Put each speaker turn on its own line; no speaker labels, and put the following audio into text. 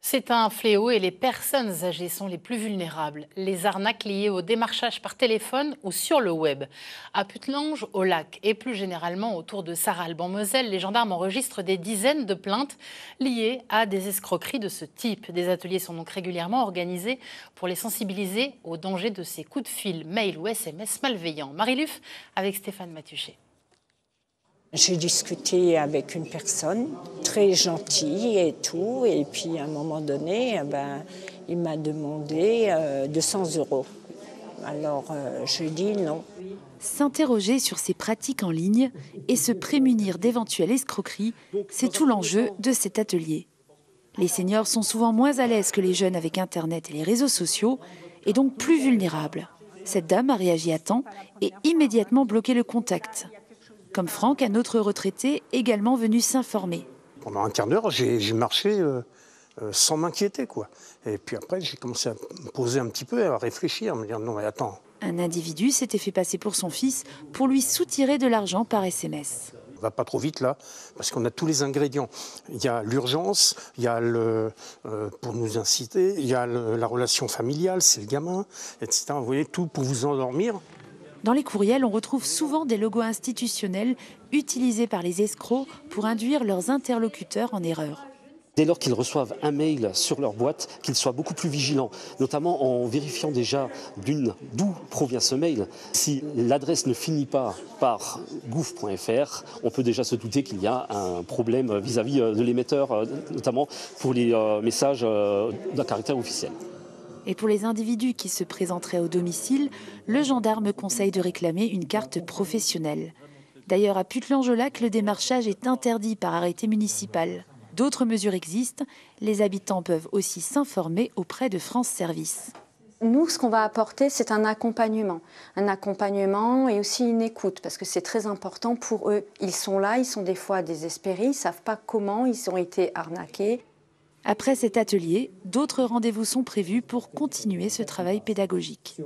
C'est un fléau et les personnes âgées sont les plus vulnérables. Les arnaques liées au démarchage par téléphone ou sur le web. À Putelange, au Lac et plus généralement autour de Sarralbe-en-Moselle, les gendarmes enregistrent des dizaines de plaintes liées à des escroqueries de ce type. Des ateliers sont donc régulièrement organisés pour les sensibiliser aux dangers de ces coups de fil, mail ou SMS malveillants. Marie-Luf avec Stéphane Matuchet.
J'ai discuté avec une personne très gentille et tout, et puis à un moment donné, il m'a demandé 200 €. Alors je dis non.
S'interroger sur ces pratiques en ligne et se prémunir d'éventuelles escroqueries, c'est tout l'enjeu de cet atelier. Les seniors sont souvent moins à l'aise que les jeunes avec Internet et les réseaux sociaux, et donc plus vulnérables. Cette dame a réagi à temps et immédiatement bloqué le contact. Comme Franck, un autre retraité, également venu s'informer.
Pendant un quart d'heure, j'ai marché sans m'inquiéter, quoi. Et puis après, j'ai commencé à me poser un petit peu, à réfléchir, à me dire non, mais attends.
Un individu s'était fait passer pour son fils pour lui soutirer de l'argent par SMS.
On va pas trop vite là, parce qu'on a tous les ingrédients. Il y a l'urgence, il y a pour nous inciter, il y a la relation familiale, c'est le gamin, etc. Vous voyez, tout pour vous endormir.
Dans les courriels, on retrouve souvent des logos institutionnels utilisés par les escrocs pour induire leurs interlocuteurs en erreur.
Dès lors qu'ils reçoivent un mail sur leur boîte, qu'ils soient beaucoup plus vigilants, notamment en vérifiant déjà d'où provient ce mail. Si l'adresse ne finit pas par gouv.fr, on peut déjà se douter qu'il y a un problème vis-à-vis de l'émetteur, notamment pour les messages d'un caractère officiel.
Et pour les individus qui se présenteraient au domicile, le gendarme conseille de réclamer une carte professionnelle. D'ailleurs, à Putelange-au-Lac, le démarchage est interdit par arrêté municipal. D'autres mesures existent. Les habitants peuvent aussi s'informer auprès de France Service.
Nous, ce qu'on va apporter, c'est un accompagnement. Un accompagnement et aussi une écoute, parce que c'est très important pour eux. Ils sont là, ils sont des fois désespérés, ils ne savent pas comment ils ont été arnaqués.
Après cet atelier, d'autres rendez-vous sont prévus pour continuer ce travail pédagogique.